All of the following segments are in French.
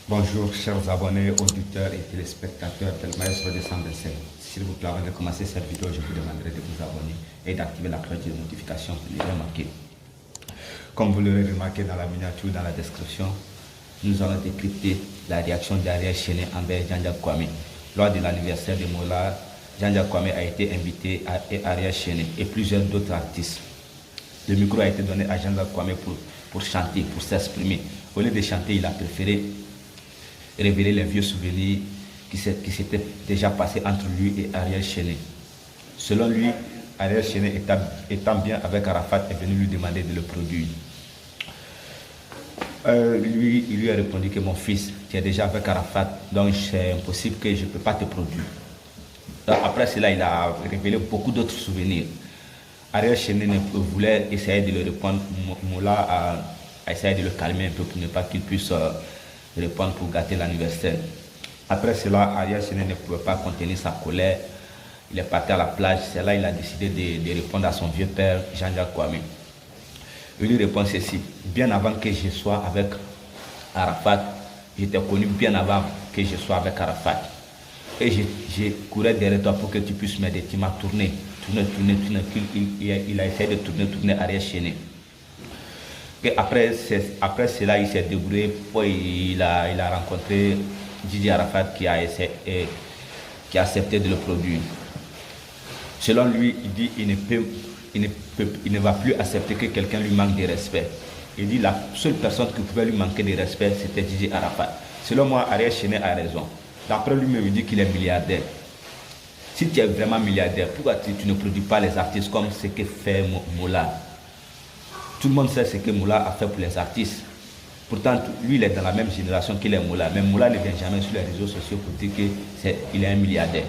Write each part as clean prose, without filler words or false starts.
Bonjour chers abonnés, auditeurs et téléspectateurs de Maestro 225. S'il vous plaît, avant de commencer cette vidéo, je vous demanderai de vous abonner et d'activer la cloche de notification pour les remarquer. Comme vous l'aurez remarqué dans la miniature, dans la description, nous allons décrypter la réaction d'Ariel Chéné envers Jean-Jacques Kwame. Lors de l'anniversaire de Mola, Jean-Jacques Kwame a été invité à Ariel Chéné et plusieurs d'autres artistes. Le micro a été donné à Jean-Jacques Kwame pour chanter, pour s'exprimer. Au lieu de chanter, il a préféré révéler les vieux souvenirs qui s'étaient déjà passés entre lui et Ariel Chéné. Selon lui, Ariel Chéné étant bien avec Arafat est venu lui demander de le produire. Il lui a répondu que mon fils, tu es déjà avec Arafat, donc c'est impossible que je ne peux pas te produire. Donc, après cela, il a révélé beaucoup d'autres souvenirs. Ariel Chéné voulait essayer de le répondre. Mola a essayé de le calmer un peu pour ne pas qu'il puisse répondre pour gâter l'anniversaire. Après cela, Ariel Chéné ne pouvait pas contenir sa colère. Il est parti à la plage. C'est là qu'il a décidé de répondre à son vieux père, Jean-Jacques Kwame. Il lui répond ceci: bien avant que je sois avec Arafat, j'étais connu bien avant que je sois avec Arafat. Et je courais derrière toi pour que tu puisses m'aider. Tu m'as tourné. Il a essayé de tourner Ariel Chéné. Et après cela, il s'est débrouillé. Puis il a rencontré Didier Arafat qui a accepté de le produire. Selon lui, il dit il ne va plus accepter que quelqu'un lui manque de respect. Il dit la seule personne qui pouvait lui manquer de respect, c'était Didier Arafat. Selon moi, Ariel Chéné a raison. D'après lui, il dit qu'il est milliardaire. Si tu es vraiment milliardaire, pourquoi tu ne produis pas les artistes comme ce que fait Mola? Tout le monde sait ce que Mola a fait pour les artistes. Pourtant, lui, il est dans la même génération qu'il est Mola. Mais Mola ne vient jamais sur les réseaux sociaux pour dire qu'il est un milliardaire.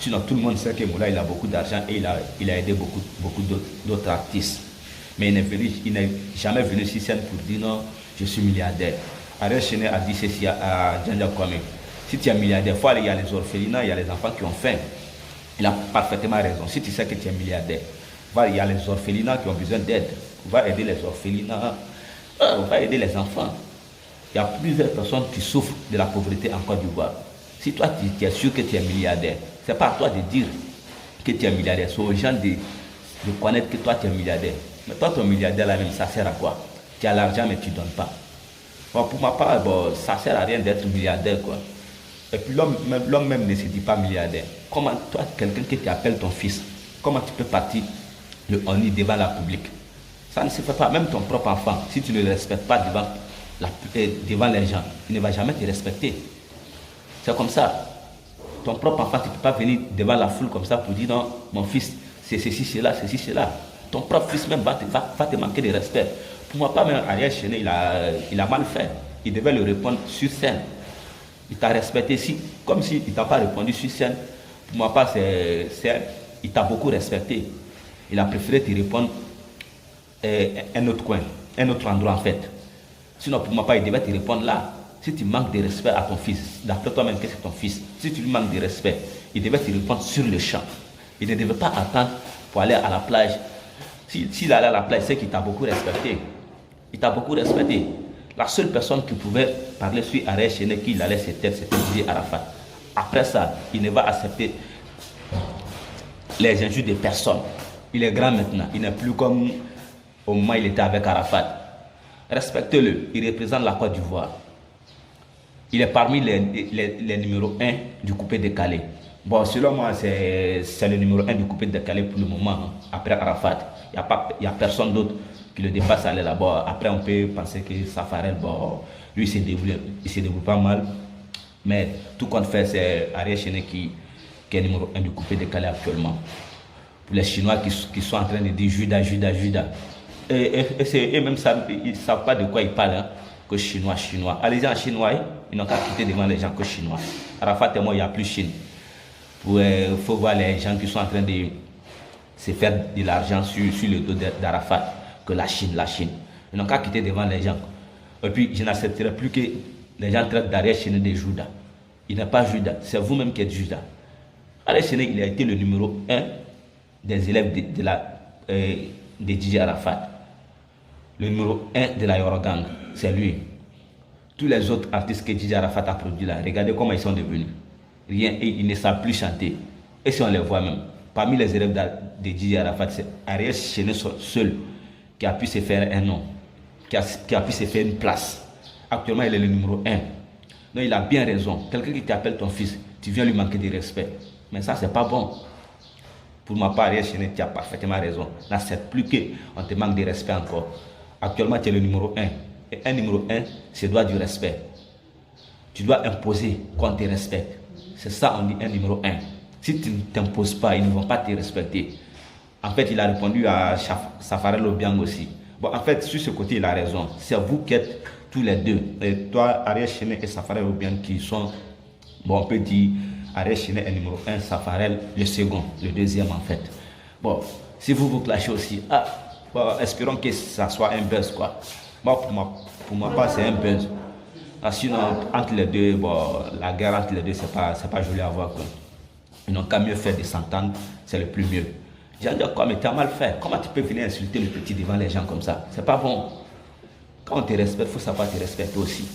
Sinon, tout le monde sait que Mola, il a beaucoup d'argent et il a aidé beaucoup d'autres artistes. Mais il n'est jamais venu sur scène pour dire non, je suis milliardaire. Ariel Chéné a dit ceci à Jean-Jacques Kwame: si tu es milliardaire, il y a les orphelinats, il y a les enfants qui ont faim. Il a parfaitement raison. Si tu sais que tu es milliardaire, il y a les orphelinats qui ont besoin d'aide. On va aider les orphelinats, on va aider les enfants. Il y a plusieurs personnes qui souffrent de la pauvreté en Côte d'Ivoire. Si toi, tu es sûr que tu es milliardaire, ce n'est pas à toi de dire que tu es milliardaire. C'est aux gens de connaître que toi, tu es milliardaire. Mais toi, ton milliardaire, là même, ça sert à quoi? Tu as l'argent, mais tu ne donnes pas. Bon, pour ma part, ça ne sert à rien d'être milliardaire, quoi. Et puis l'homme même ne se dit pas milliardaire. Comment toi, quelqu'un qui t'appelle ton fils, comment tu peux partir le honni devant la public? Ça ne se fait pas. Même ton propre enfant, si tu ne le respectes pas devant les gens, il ne va jamais te respecter. C'est comme ça. Ton propre enfant, tu ne peux pas venir devant la foule comme ça pour dire non, mon fils, c'est ceci, cela, ceci, cela. Ton propre fils même va te manquer de respect. Pour moi, pas même Ariel Chéné, il a mal fait. Il devait le répondre sur scène. Il t'a respecté, comme s'il ne t'a pas répondu sur scène. Pour moi, pas, il t'a beaucoup respecté. Il a préféré te répondre un autre coin, un autre endroit en fait. Sinon, pour moi, pas, il devait te répondre là. Si tu manques de respect à ton fils, d'après toi-même, qu'est-ce que ton fils? Si tu lui manques de respect, il devait te répondre sur le champ. Il ne devait pas attendre pour aller à la plage. S'il allait à la plage, c'est qu'il t'a beaucoup respecté. Il t'a beaucoup respecté. La seule personne qui pouvait parler sur Ariel Chéné, qu'il allait se taire, c'était Didier Arafat. Après ça, il ne va accepter les injures de personne. Il est grand maintenant. Il n'est plus comme au moment où il était avec Arafat. Respectez-le. Il représente la Côte d'Ivoire. Il est parmi les numéros 1 du coupé décalé. Bon, selon moi, c'est le numéro 1 du coupé décalé pour le moment, hein, après Arafat. Il n'y a personne d'autre qui le dépasse à aller là-bas. Après, on peut penser que Safarel, bon, lui, il se débrouille pas mal. Mais tout compte fait, c'est Ariel Chéné qui est numéro 1 du coupé décalé actuellement. Pour les Chinois qui sont en train de dire Judas, Judas, Judas. Et même ça, ils ne savent pas de quoi ils parlent, hein, que Chinois. Allez-y en Chinois, ils n'ont qu'à quitter devant les gens que Chinois. Arafat et moi, il n'y a plus Chine. Il faut voir les gens qui sont en train de se faire de l'argent sur le dos d'Arafat, que la Chine. Ils n'ont qu'à quitter devant les gens. Et puis, je n'accepterai plus que les gens traitent d'Ariel Chéné de Judas. Il n'est pas Judas, c'est vous-même qui êtes Judas. Ariel Chéné, il a été le numéro 1 des élèves de Didier Arafat. le numéro 1 de la Yorogang, c'est lui. Tous les autres artistes que Dj Arafat a produits là, regardez comment ils sont devenus. Rien, et ils ne savent plus chanter. Et si on les voit même, parmi les élèves de Dj Arafat, c'est Ariel Chené seul qui a pu se faire un nom, qui a pu se faire une place. Actuellement, il est le numéro 1. Donc il a bien raison. Quelqu'un qui t'appelle ton fils, tu viens lui manquer de respect. Mais ça, c'est pas bon. Pour ma part, Ariel Chené, tu as parfaitement raison. N'accepte plus qu'on te manque de respect encore. Actuellement, tu es le numéro 1. Et un numéro 1, c'est doit du respect. Tu dois imposer qu'on te respecte. C'est ça, on dit un numéro 1. Si tu ne t'imposes pas, ils ne vont pas te respecter. En fait, il a répondu à Safarel Obiang aussi. Bon, en fait, sur ce côté, il a raison. C'est vous qui êtes tous les deux. Et toi, Ariel Chené et Safarel Obiang qui sont, bon, on peut dire, Ariel Chené est numéro 1, Safarel le second, le deuxième en fait. Bon, si vous vous clashez aussi, bon, espérons que ça soit un buzz, quoi. Moi, pour ma part, c'est un buzz. Sinon, entre les deux, bon, la guerre entre les deux, c'est pas joli à voir, quoi. Ils n'ont qu'à mieux faire de s'entendre, c'est le plus mieux. J'ai dit quoi, mais tu as mal fait. Comment tu peux venir insulter le petit devant les gens comme ça? C'est pas bon. Quand on te respecte, il faut savoir te respecter aussi.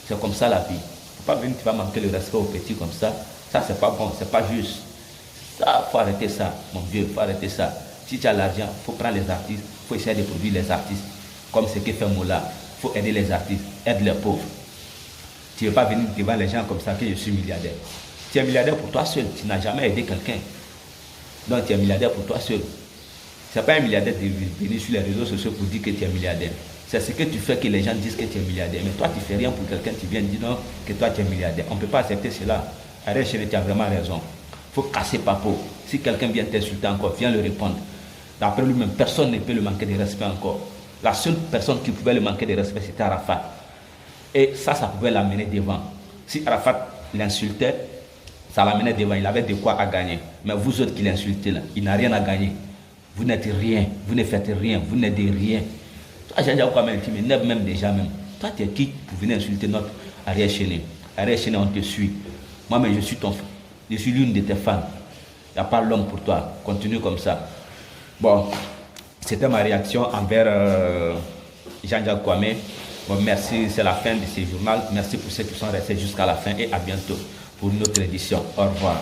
C'est comme ça la vie. Il ne faut pas venir, tu vas manquer le respect au petit comme ça. Ça, c'est pas bon, c'est pas juste. Ça, il faut arrêter ça, mon vieux, il faut arrêter ça. Si tu as l'argent, il faut prendre les artistes, il faut essayer de produire les artistes. Comme ce que fait Moula, il faut aider les artistes, aide les pauvres. Tu ne veux pas venir devant les gens comme ça que je suis milliardaire. Tu es milliardaire pour toi seul, tu n'as jamais aidé quelqu'un. Donc tu es milliardaire pour toi seul. Ce n'est pas un milliardaire de venir sur les réseaux sociaux pour dire que tu es milliardaire. C'est ce que tu fais que les gens disent que tu es milliardaire. Mais toi, tu ne fais rien pour quelqu'un, tu viens dire non, que toi tu es milliardaire. On ne peut pas accepter cela. Ariel Chené, tu as vraiment raison. Il faut casser papo. Si quelqu'un vient t'insulter encore, viens le répondre. D'après lui-même, personne ne peut le manquer de respect encore. La seule personne qui pouvait le manquer de respect, c'était Arafat. Et ça pouvait l'amener devant. Si Arafat l'insultait, ça l'amenait devant. Il avait de quoi à gagner. Mais vous autres qui l'insultez là, il n'a rien à gagner. Vous n'êtes rien. Vous ne faites rien. Vous n'aidez rien. Toi, j'ai déjà quoi même déjà même. Toi, tu es qui pour venir insulter notre Ariel Chené? Ariel Chené, on te suit. Moi-même, je suis ton frère. Je suis l'une de tes fans. Il n'y a pas l'homme pour toi. Continue comme ça. Bon, c'était ma réaction envers Jean-Jacques Kwame. Bon, merci, c'est la fin de ce journal. Merci pour ceux qui sont restés jusqu'à la fin et à bientôt pour une autre édition. Au revoir.